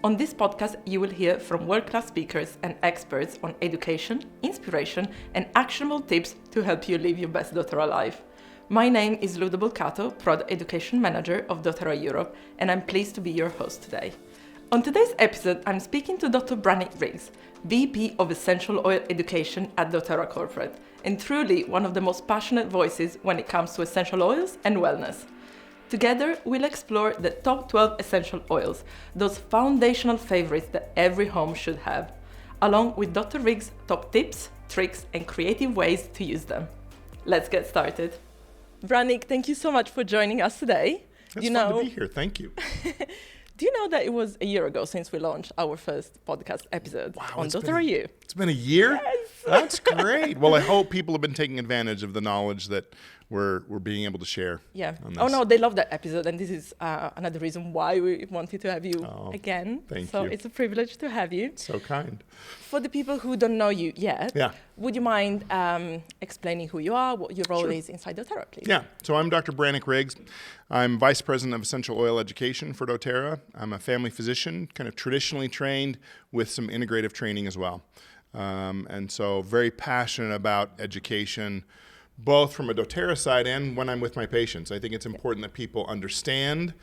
On this podcast, you will hear from world-class speakers and experts on education, inspiration, and actionable tips to help you live your best doTERRA life. My name is Ludo Bolcato, Product Education Manager of doTERRA Europe, and I'm pleased to be your host today. On today's episode, I'm speaking to Dr. Brannick Riggs, VP of Essential Oil Education at doTERRA Corporate, and truly one of the most passionate voices when it comes to essential oils and wellness. Together, we'll explore the top 12 essential oils, those foundational favorites that every home should have, along with Dr. Riggs' top tips, tricks, and creative ways to use them. Let's get started. Brannick, thank you so much for joining us today. It's fun to be here. Thank you. Do you know that it was a year ago since we launched our first podcast episode on doTERRA? It's been a year? Yes. That's great. Well, I hope people have been taking advantage of the knowledge that we're being able to share. Yeah. On this. Oh, no, they love that episode. And this is another reason why we wanted to have you again. Thank you. So it's a privilege to have you. So kind. For the people who don't know you yet, Yeah. would you mind explaining who you are, what your role Sure. is inside doTERRA, please? Yeah. So I'm Dr. Brannick Riggs. I'm Vice President of Essential Oil Education for doTERRA. I'm a family physician, kind of traditionally trained with some integrative training as well. And so very passionate about education, both from a doTERRA side and when I'm with my patients. I think it's important that people understand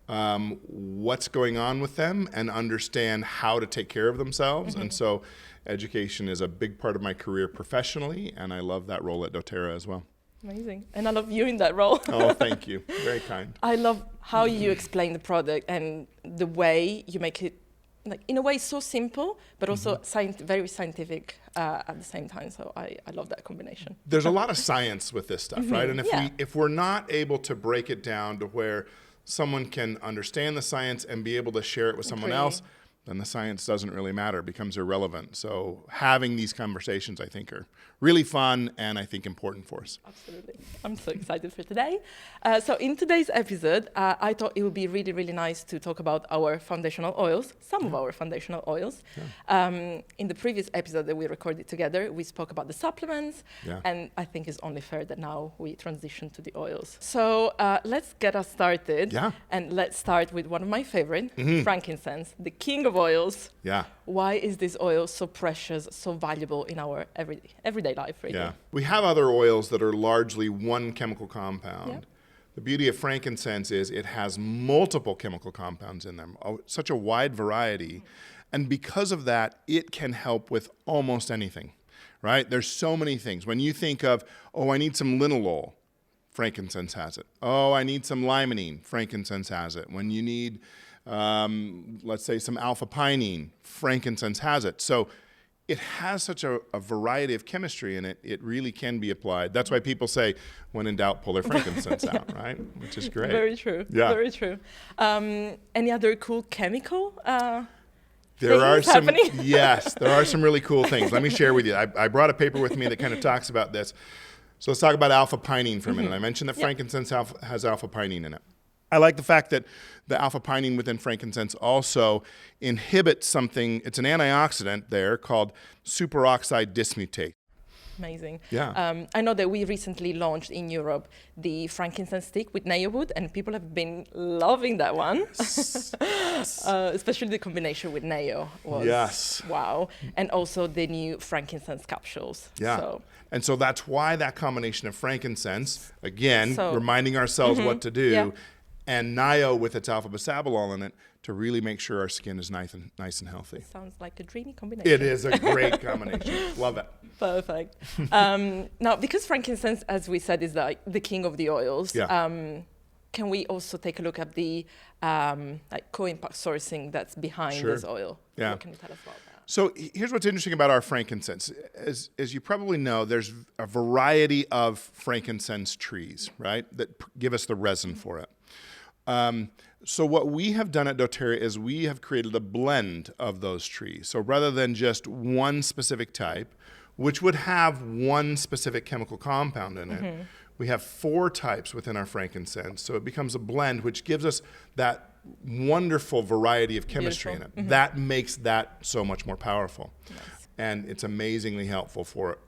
what's going on with them and understand how to take care of themselves. And so education is a big part of my career professionally, and I love that role at doTERRA as well. Amazing. And I love you in that role. Oh, thank you. Very kind. I love how you explain the product and the way you make it, like in a way, so simple, but also very scientific at the same time. So I love that combination. There's a lot of science with this stuff, right? And if we're not able to break it down to where someone can understand the science and be able to share it with someone else, then the science doesn't really matter, it becomes irrelevant. So having these conversations, I think, are really fun and I think important for us. Absolutely. I'm so excited for today. So in today's episode, I thought it would be really, really nice to talk about our foundational oils, some of our foundational oils. In the previous episode that we recorded together, we spoke about the supplements, and I think it's only fair that now we transition to the oils. So let's get us started, and let's start with one of my favorite, frankincense, the king of oils. Yeah. Why is this oil so precious, so valuable in our everyday life, really? Yeah. We have other oils that are largely one chemical compound. Yeah. The beauty of frankincense is it has multiple chemical compounds in them, such a wide variety. And because of that, it can help with almost anything, right? There's so many things. When you think of, oh, I need some linalool, frankincense has it. Oh, I need some limonene, frankincense has it. When you need let's say some alpha-pinene, frankincense has it. So it has such a variety of chemistry in it, it really can be applied. That's why people say, when in doubt, pull their frankincense out, right? Which is great. Very true. Yeah. Very true. Any other cool chemical There are some, happening? yes, there are some really cool things. Let me share with you. I brought a paper with me that kind of talks about this. So let's talk about alpha-pinene for a minute. I mentioned that frankincense has alpha-pinene in it. I like the fact that the alpha-pinene within frankincense also inhibits something, it's an antioxidant there called superoxide dismutase. Amazing. Yeah. I know that we recently launched in Europe the frankincense stick with neo wood, and people have been loving that one. Especially the combination with neo was wow. And also the new frankincense capsules. Yeah. And so that's why that combination of frankincense, again, reminding ourselves what to do, and nio with its alpha-bisabolol in it to really make sure our skin is nice and healthy. Sounds like a dreamy combination. It is a great combination. Love it. Perfect. Now, because frankincense, as we said, is like the king of the oils, can we also take a look at the co-impact sourcing that's behind this oil? Yeah. What can you tell us about that? So here's what's interesting about our frankincense. As you probably know, there's a variety of frankincense trees, right, that give us the resin for it. So what we have done at doTERRA is we have created a blend of those trees. So rather than just one specific type, which would have one specific chemical compound in it, we have 4 types within our frankincense. So it becomes a blend, which gives us that wonderful variety of chemistry in it. That makes that so much more powerful. Nice. And it's amazingly helpful for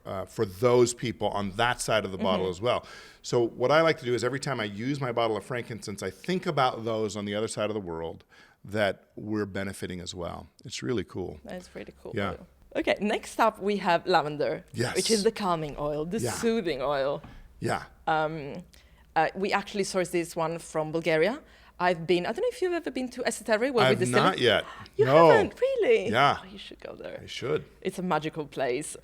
those people on that side of the bottle as well. So what I like to do is every time I use my bottle of frankincense, I think about those on the other side of the world that we're benefiting as well. It's really cool. That's really cool. Yeah. Oil. Okay, next up we have lavender, Yes. which is the calming oil, the Yeah. soothing oil. Yeah. We actually source this one from Bulgaria. I don't know if you've ever been to Esoteric where we I've distill not it. yet. You No. haven't? Really? Yeah. Oh, you should go there. I should. It's a magical place.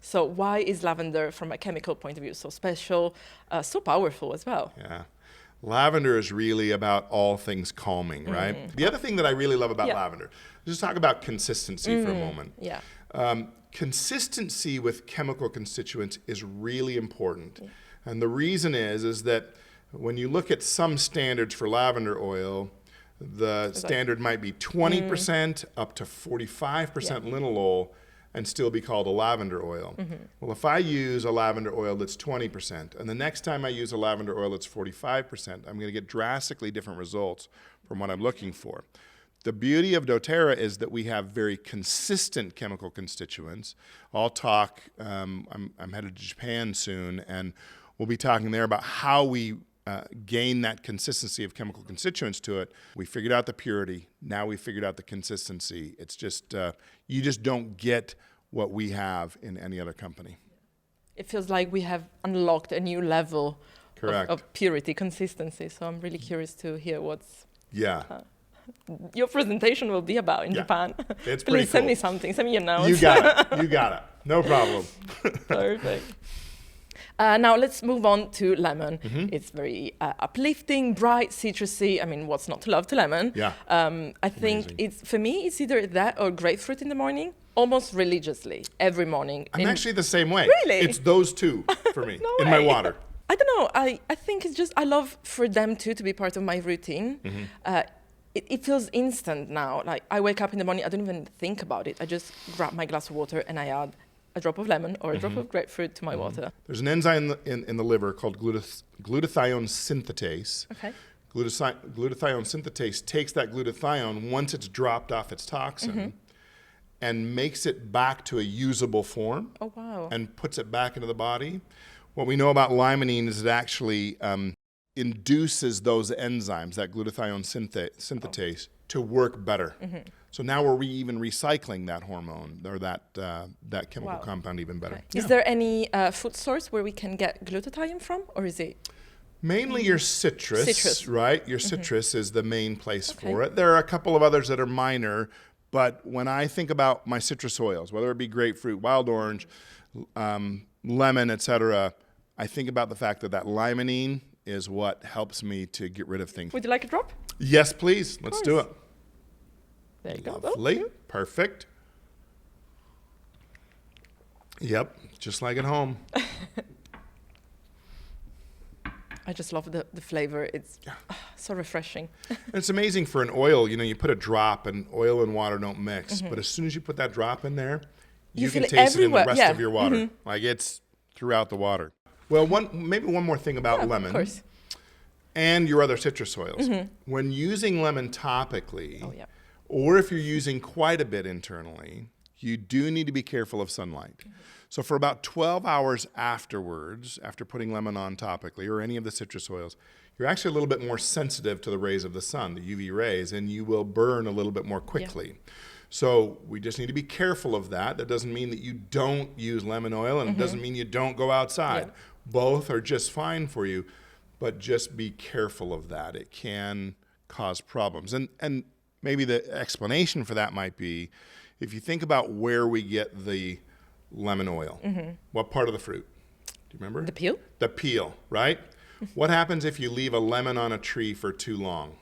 So why is lavender, from a chemical point of view, so special, so powerful as well? Yeah. Lavender is really about all things calming, right? The other thing that I really love about lavender, let's just talk about consistency for a moment. Yeah. Consistency with chemical constituents is really important. Yeah. And the reason is that when you look at some standards for lavender oil, the standard might be 20% up to 45% linalool and still be called a lavender oil. Well, if I use a lavender oil that's 20%, and the next time I use a lavender oil that's 45%, I'm going to get drastically different results from what I'm looking for. The beauty of doTERRA is that we have very consistent chemical constituents. I'll talk, I'm headed to Japan soon, and we'll be talking there about how we gain that consistency of chemical constituents to it. We figured out the purity. Now we figured out the consistency. It's just, you just don't get what we have in any other company. It feels like we have unlocked a new level of purity, consistency. So I'm really curious to hear what's your presentation will be about in Japan. It's Please send cool. me something. Send me your notes. You got it. You got it. No problem. Perfect. Now let's move on to lemon. It's very uplifting, bright, citrusy. I mean, what's not to love to lemon? Yeah. I think for me, it's either that or grapefruit in the morning, almost religiously, every morning. I'm actually the same way. Really? It's those two for me No in my way. water. I don't know. I think it's just, I love for them too to be part of my routine. It feels instant now. Like I wake up in the morning, I don't even think about it. I just grab my glass of water and I add a drop of lemon or a drop of grapefruit to my water. There's an enzyme in the liver called glutathione synthetase. Okay. Glutathione synthetase takes that glutathione once it's dropped off its toxin and makes it back to a usable form. Oh, wow. And puts it back into the body. What we know about limonene is it actually induces those enzymes, that glutathione synthetase, to work better. So now we're even recycling that hormone or that chemical compound even better. Okay. Is there any food source where we can get glutathione from, or is it? Mainly your citrus, right? Your citrus is the main place for it. There are a couple of others that are minor, but when I think about my citrus oils, whether it be grapefruit, wild orange, lemon, etc., I think about the fact that limonene is what helps me to get rid of things. Would you like a drop? Yes, please. Let's do it. There you go. Lovely. Perfect. Yep, just like at home. I just love the flavor. It's so refreshing. It's amazing for an oil. You know, you put a drop and oil and water don't mix. But as soon as you put that drop in there, you can taste it in the rest of your water. Like it's throughout the water. Well, maybe one more thing about lemon. Of course. And your other citrus oils. When using lemon topically, or if you're using quite a bit internally, you do need to be careful of sunlight. So for about 12 hours afterwards, after putting lemon on topically or any of the citrus oils, you're actually a little bit more sensitive to the rays of the sun, the UV rays, and you will burn a little bit more quickly. So we just need to be careful of that. That doesn't mean that you don't use lemon oil, and it doesn't mean you don't go outside. Both are just fine for you, but just be careful of that. It can cause problems. And maybe the explanation for that might be, if you think about where we get the lemon oil, what part of the fruit? Do you remember? The peel? The peel, right? What happens if you leave a lemon on a tree for too long?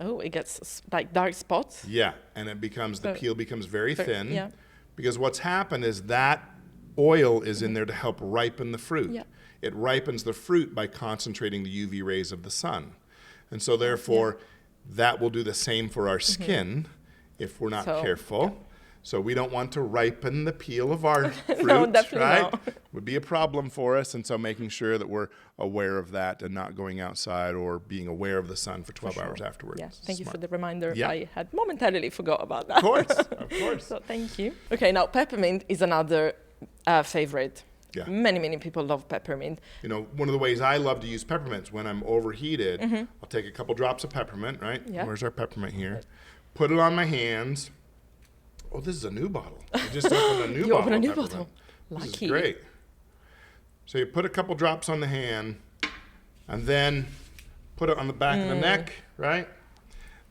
Oh, it gets like dark spots? Yeah, and it becomes, the peel becomes very thin. Yeah. Because what's happened is that oil is in there to help ripen the fruit. Yeah. It ripens the fruit by concentrating the UV rays of the sun. And so therefore, that will do the same for our skin if we're not careful. So we don't want to ripen the peel of our fruit, No, definitely right? not. Would be a problem for us. And so making sure that we're aware of that and not going outside or being aware of the sun for 12 hours afterwards. Yeah, thank you for the reminder. Yeah. I had momentarily forgot about that. Of course, of course. So thank you. Okay, now peppermint is another favorite Yeah. Many people love peppermint. You know, one of the ways I love to use peppermints when I'm overheated, I'll take a couple drops of peppermint, right? Yeah. Where's our peppermint here? Put it on my hands. Oh, this is a new bottle. I just opened a new bottle. You opened a new peppermint. bottle. Lucky. This is great. So you put a couple drops on the hand, and then put it on the back of the neck, right?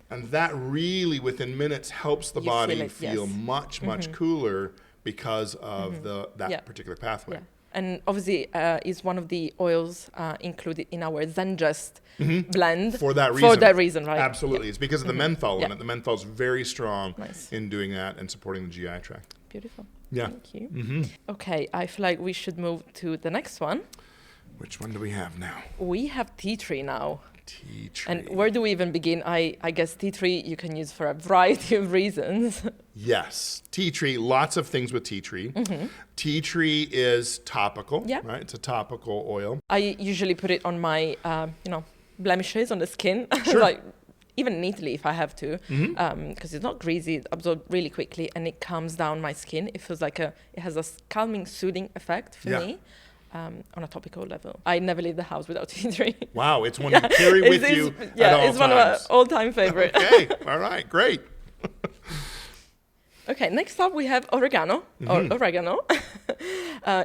And that really, within minutes, helps the body feel much cooler because of that particular pathway. Yeah. And obviously, is one of the oils included in our ZenGest blend. For that reason. For that reason, right? Absolutely. It's because of the menthol in it. The menthol is very strong in doing that and supporting the GI tract. Beautiful. Yeah. Thank you. Okay, I feel like we should move to the next one. Which one do we have now? We have tea tree now. Tea tree. And where do we even begin? I guess tea tree you can use for a variety of reasons. Yes. Tea tree, lots of things with tea tree. Tea tree is topical, right? It's a topical oil. I usually put it on my, blemishes on the skin. Sure. Like, even neatly if I have to, because it's not greasy, it absorbs really quickly and it calms down my skin. It feels like it has a calming, soothing effect for me. On a topical level. I never leave the house without tea tree. Wow, it's one you carry with you at all it's times. One of our all-time favorite. Okay, all right, great. Okay, next up we have oregano, or oregano.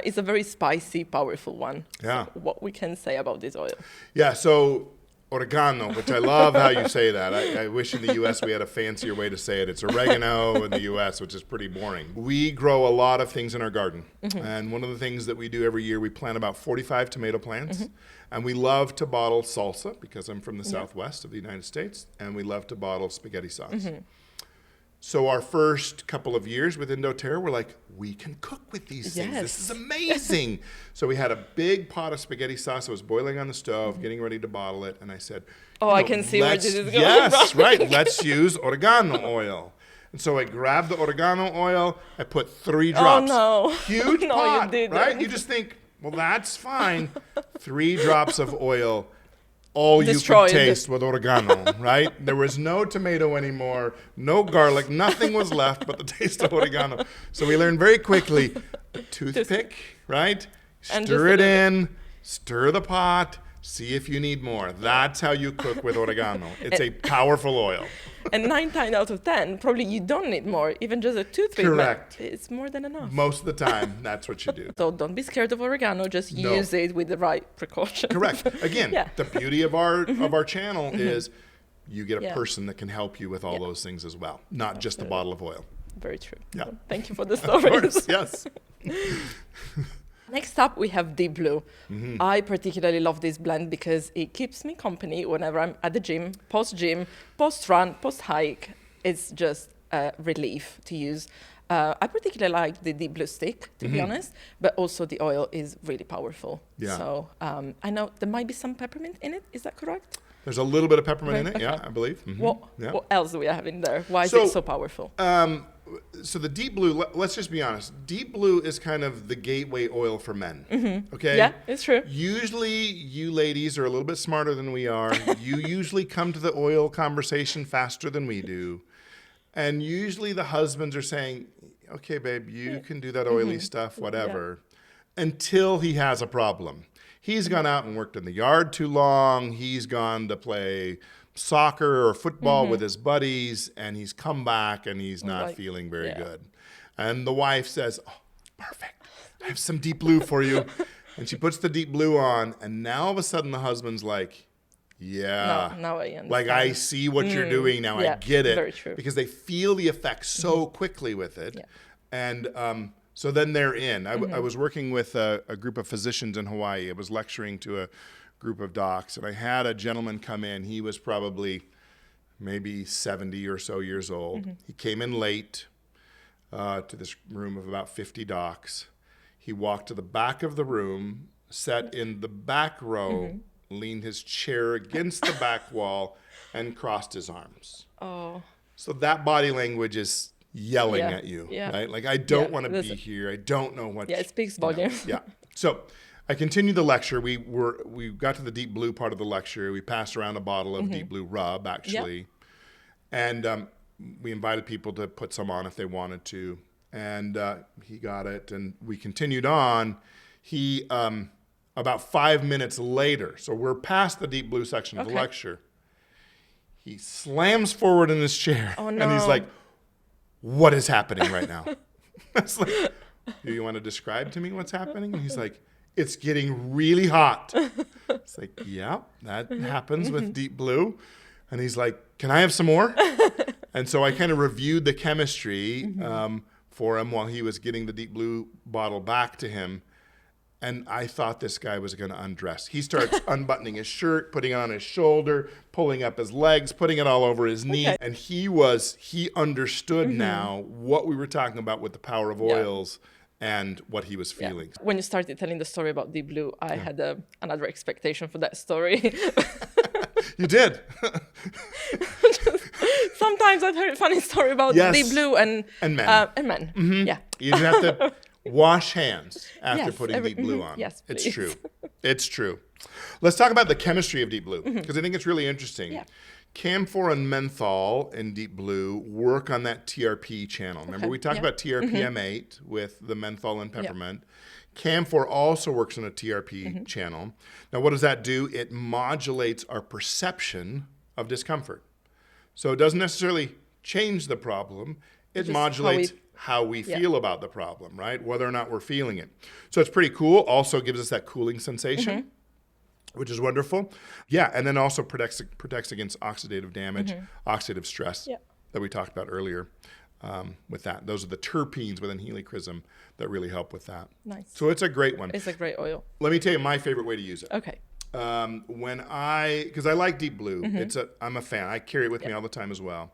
It's a very spicy, powerful one. Yeah. So what we can say about this oil? Yeah, so oregano, which I love how you say that. I wish in the U.S. we had a fancier way to say it. It's oregano in the U.S., which is pretty boring. We grow a lot of things in our garden. And one of the things that we do every year, we plant about 45 tomato plants. And we love to bottle salsa, because I'm from the southwest of the United States, and we love to bottle spaghetti sauce. So our first couple of years within doTERRA, we're like, we can cook with these things. This is amazing. So we had a big pot of spaghetti sauce that was boiling on the stove, getting ready to bottle it. And I said, I can see where this is going. Yes, right. Let's use oregano oil. And so I grabbed the oregano oil. I put 3 drops. Oh, no. Huge No, pot, you didn't. right? You just think, well, that's fine. 3 drops of oil. All Destroyed. you could taste with oregano, right? There was no tomato anymore, no garlic, nothing was left but the taste of oregano. So we learned very quickly, toothpick, right? Stir it in, stir the pot, see if you need more. That's how you cook with oregano. It's a powerful oil. And 9 times out of 10, probably you don't need more. Even just a toothpick. Correct. It's more than enough. Most of the time, that's what you do. So don't be scared of oregano. Just use it with the right precautions. Correct. Again, the beauty of our channel is you get a person that can help you with all those things as well, not just a bottle of oil. Very true. Yeah. So thank you for the stories. Of course, yes. Next up, we have Deep Blue. I particularly love this blend because it keeps me company whenever I'm at the gym, post-gym, post-run, post-hike. It's just a relief to use. I particularly like the Deep Blue stick, to be honest, but also the oil is really powerful. Yeah. So I know there might be some peppermint in it. Is that correct? There's a little bit of peppermint in it, Okay. I believe. What else do we have in there? Why is it so powerful? So the Deep Blue, let's just be honest. Deep Blue is kind of the gateway oil for men. Okay? Yeah, it's true. Usually you ladies are a little bit smarter than we are. You usually come to the oil conversation faster than we do. And usually the husbands are saying, okay, babe, you can do that oily stuff, whatever, until he has a problem. He's gone out and worked in the yard too long. He's gone to play soccer or football with his buddies, and he's come back and he's not feeling very good. And the wife says, oh, perfect. I have some Deep Blue for you. And she puts the Deep Blue on, and now all of a sudden the husband's like, yeah, now I understand. Like I see what you're doing now. I get it. Very true. Because they feel the effects so quickly with it. Yeah. And so then they're in. I was working with a group of physicians in Hawaii. I was lecturing to a group of docs, and I had a gentleman come in. He was probably maybe 70 or so years old. He came in late to this room of about 50 docs. He walked to the back of the room, sat in the back row, leaned his chair against the back wall, and crossed his arms. Oh. So that body language is yelling at you, right? Like, I don't want to be here. I don't know what. Yeah, it speaks volumes. Yeah. So I continued the lecture. We got to the Deep Blue part of the lecture. We passed around a bottle of Deep Blue rub, actually. And we invited people to put some on if they wanted to. And he got it. And we continued on. He, about 5 minutes later, so we're past the deep blue section of the lecture, he slams forward in his chair and he's like, what is happening right now? I was like, do you want to describe to me what's happening? And he's like, it's getting really hot. It's like, yeah, that happens with deep blue. And he's like, can I have some more? And so I kind of reviewed the chemistry for him while he was getting the deep blue bottle back to him. And I thought this guy was going to undress. He starts unbuttoning his shirt, putting it on his shoulder, pulling up his legs, putting it all over his knee. And he understood now what we were talking about with the power of oils and what he was feeling. When you started telling the story about deep blue, I had another expectation for that story. You did. Sometimes I've heard a funny story about deep blue and men. Yeah. You have to wash hands after putting deep blue on. Yes, it's please. true. It's true. Let's talk about the chemistry of deep blue because I think it's really interesting. Yeah. Camphor and menthol in deep blue work on that TRP channel. Remember we talked about TRPM8 with the menthol and peppermint. Camphor also works on a TRP channel. Now what does that do? It modulates our perception of discomfort. So it doesn't necessarily change the problem. It modulates how we feel about the problem, right? Whether or not we're feeling it. So it's pretty cool. Also gives us that cooling sensation, which is wonderful. Yeah, and then also protects against oxidative damage, oxidative stress that we talked about earlier with that. Those are the terpenes within helichrysum that really help with that. Nice. So it's a great one. It's a great oil. Let me tell you my favorite way to use it. Okay. Because I like deep blue. I'm a fan. I carry it with me all the time as well.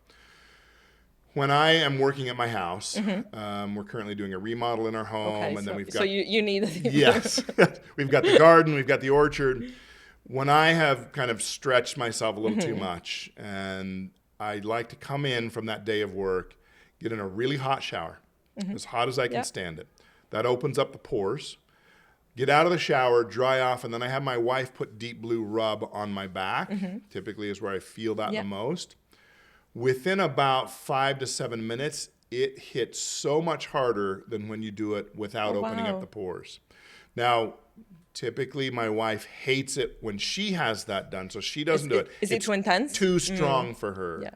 When I am working at my house, we're currently doing a remodel in our home, and then we've got. So you need a deep yes, we've got the garden, we've got the orchard. When I have kind of stretched myself a little too much, and I like to come in from that day of work, get in a really hot shower, as hot as I can stand it. That opens up the pores. Get out of the shower, dry off, and then I have my wife put deep blue rub on my back. Typically is where I feel that the most. Within about 5 to 7 minutes, it hits so much harder than when you do it without opening up the pores. Now, typically my wife hates it when she has that done, so she doesn't do it. Is it too intense? Too strong for her. Yeah.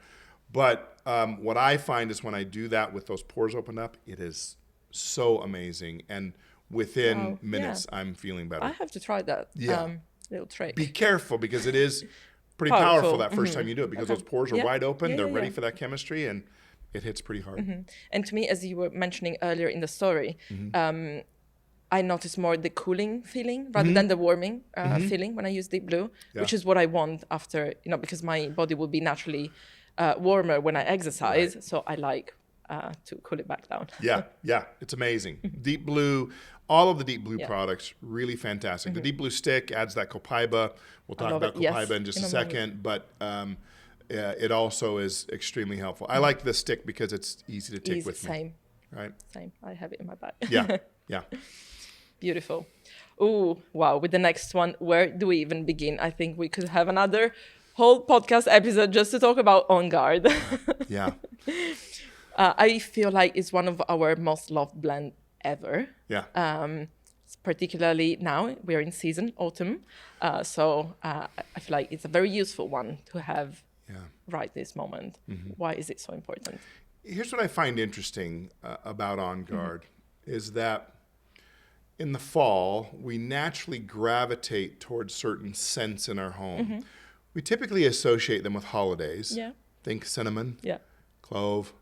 But what I find is when I do that with those pores opened up, it is so amazing. And within minutes, I'm feeling better. I have to try that little trick. Be careful because it is pretty powerful that first time you do it because those pores are wide open. They're ready for that chemistry and it hits pretty hard. And to me, as you were mentioning earlier in the story, I notice more the cooling feeling rather than the warming feeling when I use deep blue, which is what I want after, because my body will be naturally warmer when I exercise. Right. So I like to cool it back down. Yeah, it's amazing. Deep blue, all of the deep blue products, really fantastic. The deep blue stick adds that Copaiba. We'll talk about Copaiba in just a second, but it also is extremely helpful. I like the stick because it's easy to take with me. Same. Right? Same. I have it in my bag. Yeah. Beautiful. Oh, wow. With the next one, where do we even begin? I think we could have another whole podcast episode just to talk about On Guard. Yeah. I feel like it's one of our most loved blend ever. Yeah. Particularly now we're in season, autumn. So I feel like it's a very useful one to have right this moment. Why is it so important? Here's what I find interesting about On Guard is that in the fall, we naturally gravitate towards certain scents in our home. We typically associate them with holidays. Yeah. Think cinnamon, clove,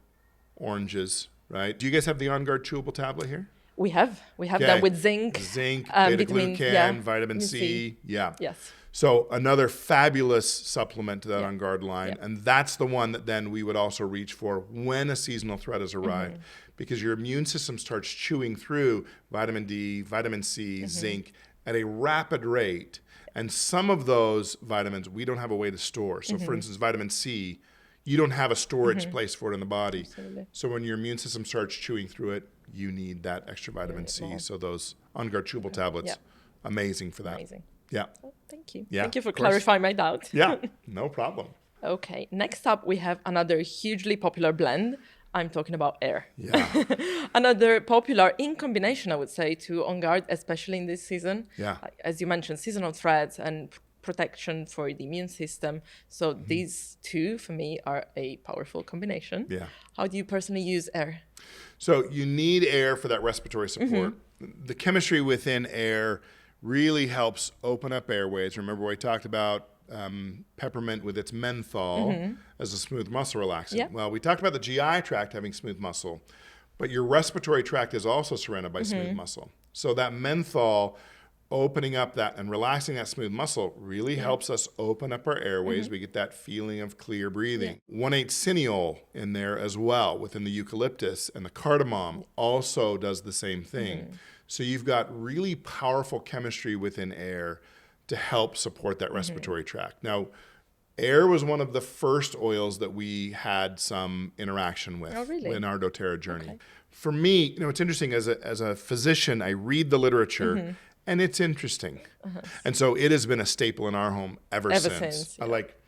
oranges, right? Do you guys have the On Guard chewable tablet here? We have that with zinc. Zinc, beta-glucan, vitamin C. Yeah. Yes. So another fabulous supplement to that On Guard line. And that's the one that then we would also reach for when a seasonal threat has arrived. Because your immune system starts chewing through vitamin D, vitamin C, zinc at a rapid rate. And some of those vitamins we don't have a way to store. So for instance, vitamin C, you don't have a storage place for it in the body. Absolutely. So when your immune system starts chewing through it, you need that extra vitamin C. So those On Guard chewable tablets, amazing for that. Amazing. Yeah. Oh, thank you. Yeah, thank you for clarifying my doubt. Yeah, no problem. Okay. Next up, we have another hugely popular blend, I'm talking about air. Yeah. Another popular in combination, I would say, to On Guard, especially in this season. Yeah. As you mentioned, seasonal threats and protection for the immune system. So these two, for me, are a powerful combination. Yeah. How do you personally use air? So you need air for that respiratory support. The chemistry within air really helps open up airways. Remember we talked about peppermint with its menthol as a smooth muscle relaxant. Yep. Well, we talked about the GI tract having smooth muscle, but your respiratory tract is also surrounded by smooth muscle. So that menthol opening up that and relaxing that smooth muscle really helps us open up our airways. We get that feeling of clear breathing. 1,8 cineol in there as well within the eucalyptus, and the cardamom also does the same thing. So you've got really powerful chemistry within air to help support that respiratory tract. Now, air was one of the first oils that we had some interaction with in our doTERRA journey. For me, it's interesting as a physician, I read the literature and it's interesting. And so it has been a staple in our home ever since. I like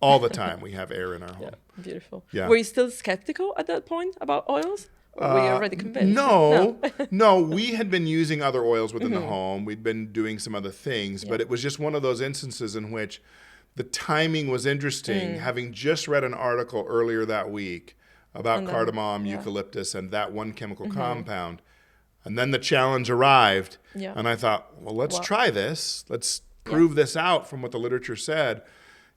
all the time we have air in our home. Yeah, beautiful. Yeah. Were you still skeptical at that point about oils? Or were you already convinced? No, we had been using other oils within the home. We'd been doing some other things, but it was just one of those instances in which the timing was interesting, having just read an article earlier that week about cardamom, eucalyptus, and that one chemical compound. And then the challenge arrived, and I thought, well, let's try this. Let's prove this out from what the literature said.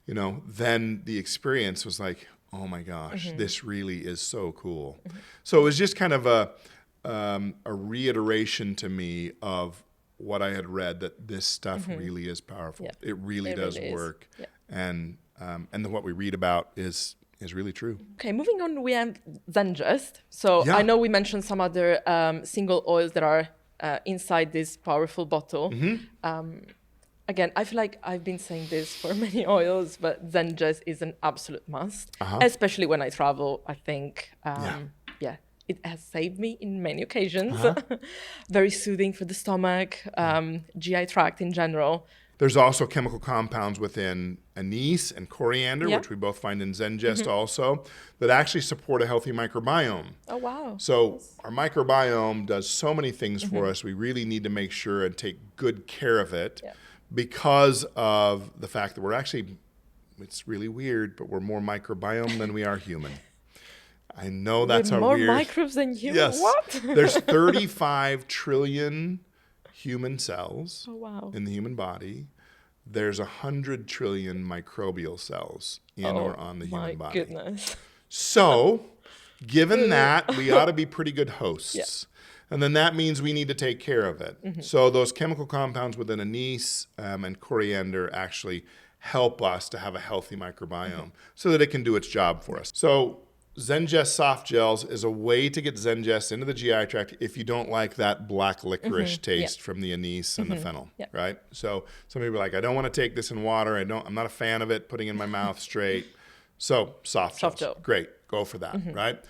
Then the experience was like, oh my gosh, this really is so cool. So it was just kind of a reiteration to me of what I had read, that this stuff really is powerful. It really does work. And what we read about is really true. Okay, moving on, we have ZenGest. So I know we mentioned some other single oils that are inside this powerful bottle. Again, I feel like I've been saying this for many oils, but ZenGest is an absolute must, especially when I travel. I think, it has saved me in many occasions. Very soothing for the stomach, GI tract in general. There's also chemical compounds within anise and coriander, which we both find in ZenGest also, that actually support a healthy microbiome. Oh, wow. So our microbiome does so many things for us. We really need to make sure and take good care of it because of the fact that we're actually, it's really weird, but we're more microbiome than we are human. I know that's a weird... More microbes than humans? Yes. What? There's 35 trillion human cells in the human body. There's 100 trillion microbial cells in or on the human body. My goodness. So, given that, we ought to be pretty good hosts. And then that means we need to take care of it. So those chemical compounds within anise and coriander actually help us to have a healthy microbiome so that it can do its job for us. So ZenGest soft gels is a way to get ZenGest into the GI tract if you don't like that black licorice taste from the anise and the fennel, right? So some people are like, I don't want to take this in water. I'm not a fan of it putting in my mouth straight. So soft gel. Great, go for that, right?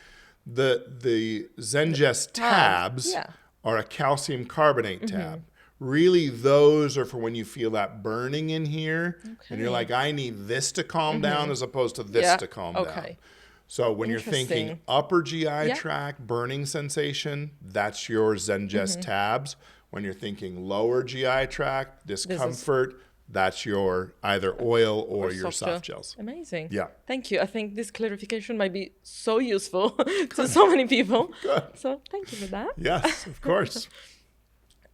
The ZenGest tabs are a calcium carbonate tab. Really, those are for when you feel that burning in here and you're like, I need this to calm down as opposed to this to calm down. So when you're thinking upper GI tract, burning sensation, that's your ZenGest tabs. When you're thinking lower GI tract, discomfort, that's your either oil or your soft gels. Amazing. Yeah. Thank you. I think this clarification might be so useful to so many people. Good. So thank you for that. Yes, of course.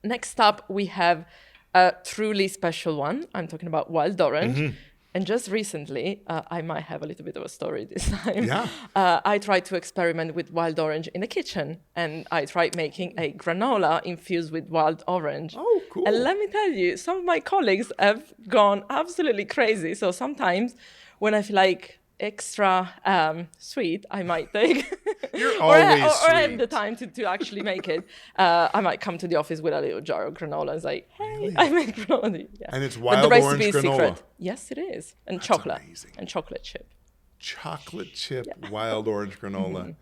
Next up, we have a truly special one. I'm talking about wild orange. And just recently, I might have a little bit of a story this time. I tried to experiment with wild orange in the kitchen, and I tried making a granola infused with wild orange. Oh, cool. And let me tell you, some of my colleagues have gone absolutely crazy. So sometimes when I feel like extra sweet, I might take... You're always or I have the time to actually make it. I might come to the office with a little jar of granola and say, hey, really? I made granola. Yeah. And it's wild orange granola? Secret. Yes, it is. And That's chocolate. Amazing. And chocolate chip. Chocolate chip wild orange granola.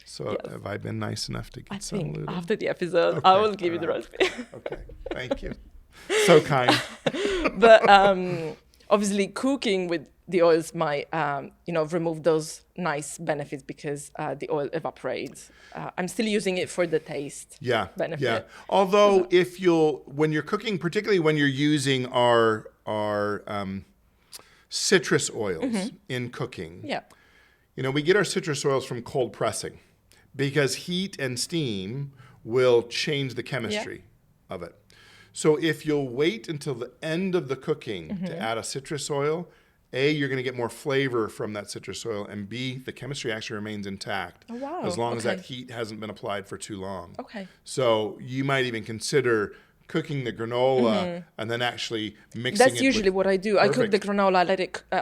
So have I been nice enough to get some, Ludo? After the episode, I will give you the recipe. Okay, thank you. So kind. But obviously cooking with the oils might, remove those nice benefits because the oil evaporates. I'm still using it for the taste benefit. Yeah. Although when you're cooking, particularly when you're using our citrus oils in cooking, we get our citrus oils from cold pressing because heat and steam will change the chemistry of it. So if you'll wait until the end of the cooking to add a citrus oil, A, you're going to get more flavor from that citrus oil, and B, the chemistry actually remains intact as long as that heat hasn't been applied for too long. Okay. So you might even consider cooking the granola and then actually mixing it. That's usually what I do. Perfect. I cook the granola,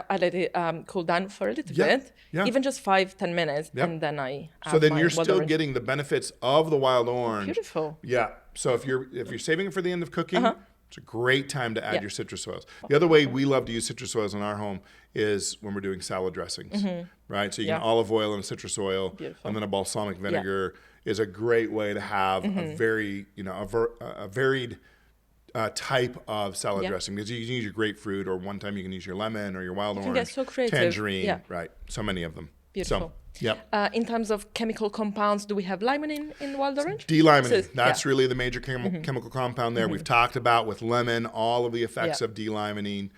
I let it cool down for a little bit, even just 5-10 minutes, and then I add so then my you're wild still orange. getting the benefits of the wild orange. Beautiful. Yeah. So if you're saving it for the end of cooking, it's a great time to add your citrus oils. The other way we love to use citrus oils in our home is when we're doing salad dressings, right? So you can olive oil and citrus oil, and then a balsamic vinegar is a great way to have a very, a varied type of salad dressing, because you can use your grapefruit, or one time you can use your lemon or your wild orange, get so creative. tangerine, right? So many of them. Beautiful. So, in terms of chemical compounds, do we have limonene in wild orange? D-limonene, that's really the major chemical compound there. We've talked about with lemon, all of the effects of D-limonene,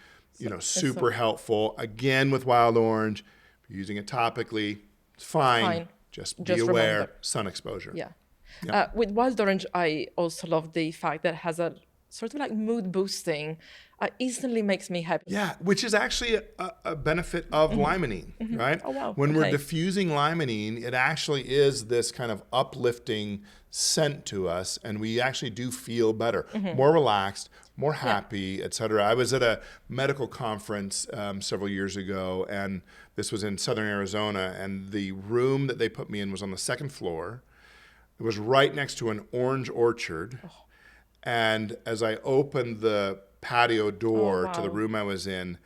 super helpful. Again, with wild orange, if you're using it topically, it's fine. Just be aware, remember. Sun exposure. Yeah. With wild orange, I also love the fact that it has a sort of like mood boosting. Instantly makes me happy. Yeah, which is actually a benefit of limonene, right? Oh, wow. When we're diffusing limonene, it actually is this kind of uplifting scent to us, and we actually do feel better, more relaxed, more happy, etc. I was at a medical conference several years ago, and this was in southern Arizona, and the room that they put me in was on the second floor. It was right next to an orange orchard. And as I opened the patio door to the room I was in,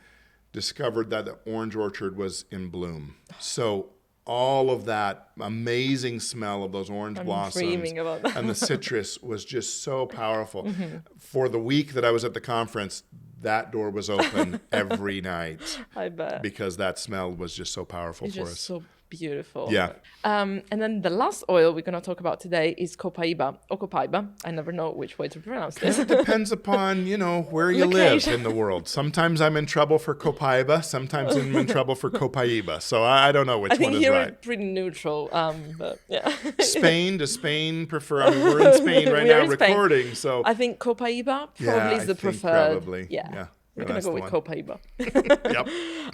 discovered that the orange orchard was in bloom. So all of that amazing smell of those orange blossoms and the citrus was just so powerful. For the week that I was at the conference, that door was open every night. I bet. Because that smell was just so powerful for us. So beautiful. Yeah. And then the last oil we're going to talk about today is Copaiba or Copaiba. I never know which way to pronounce this. It depends upon, where you live in the world. Sometimes I'm in trouble for Copaiba. Sometimes I'm in trouble for Copaiba. So I don't know which one is right. I think you're pretty neutral. But yeah. Does Spain prefer? I mean, we're in Spain right now recording. So I think Copaiba probably is the preferred. Probably. Yeah. We're going to go with Copaiba.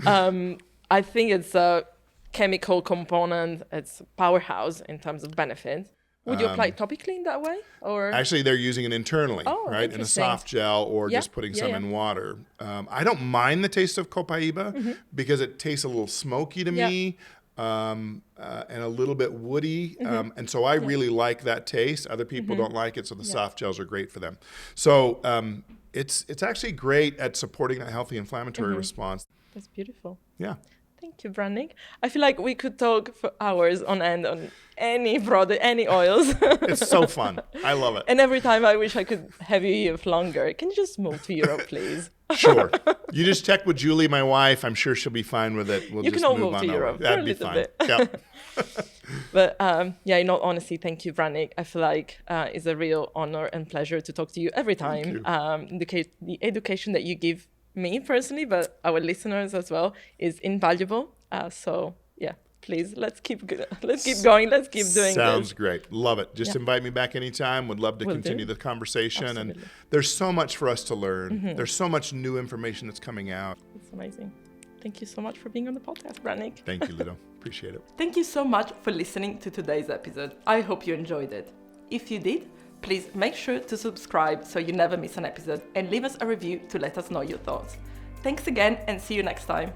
Yep. I think it's a chemical component. It's a powerhouse in terms of benefits. Would you apply it topically in that way, or actually they're using it internally, right, in a soft gel, or just putting some in water? I don't mind the taste of Copaiba because it tastes a little smoky to me, and a little bit woody, and so I really like that taste. Other people don't like it, so the soft gels are great for them. So it's actually great at supporting that healthy inflammatory response. That's beautiful. Yeah. Thank you, Brannick. I feel like we could talk for hours on end on any product, any oils. It's so fun. I love it. And every time I wish I could have you here for longer. Can you just move to Europe, please? Sure. You just check with Julie, my wife. I'm sure she'll be fine with it. We'll you just can all move move on to Europe. That'd be fine. Yep. But in all honesty, thank you, Brannick. I feel like it's a real honor and pleasure to talk to you every time. The education that you give me personally, but our listeners as well, is invaluable. Please let's keep going. Let's keep doing this. Sounds great. Love it. Just invite me back anytime. Would love to continue the conversation. Absolutely. And there's so much for us to learn. There's so much new information that's coming out. It's amazing. Thank you so much for being on the podcast, Brannick. Thank you, Ludo. Appreciate it. Thank you so much for listening to today's episode. I hope you enjoyed it. If you did, please make sure to subscribe so you never miss an episode, and leave us a review to let us know your thoughts. Thanks again, and see you next time.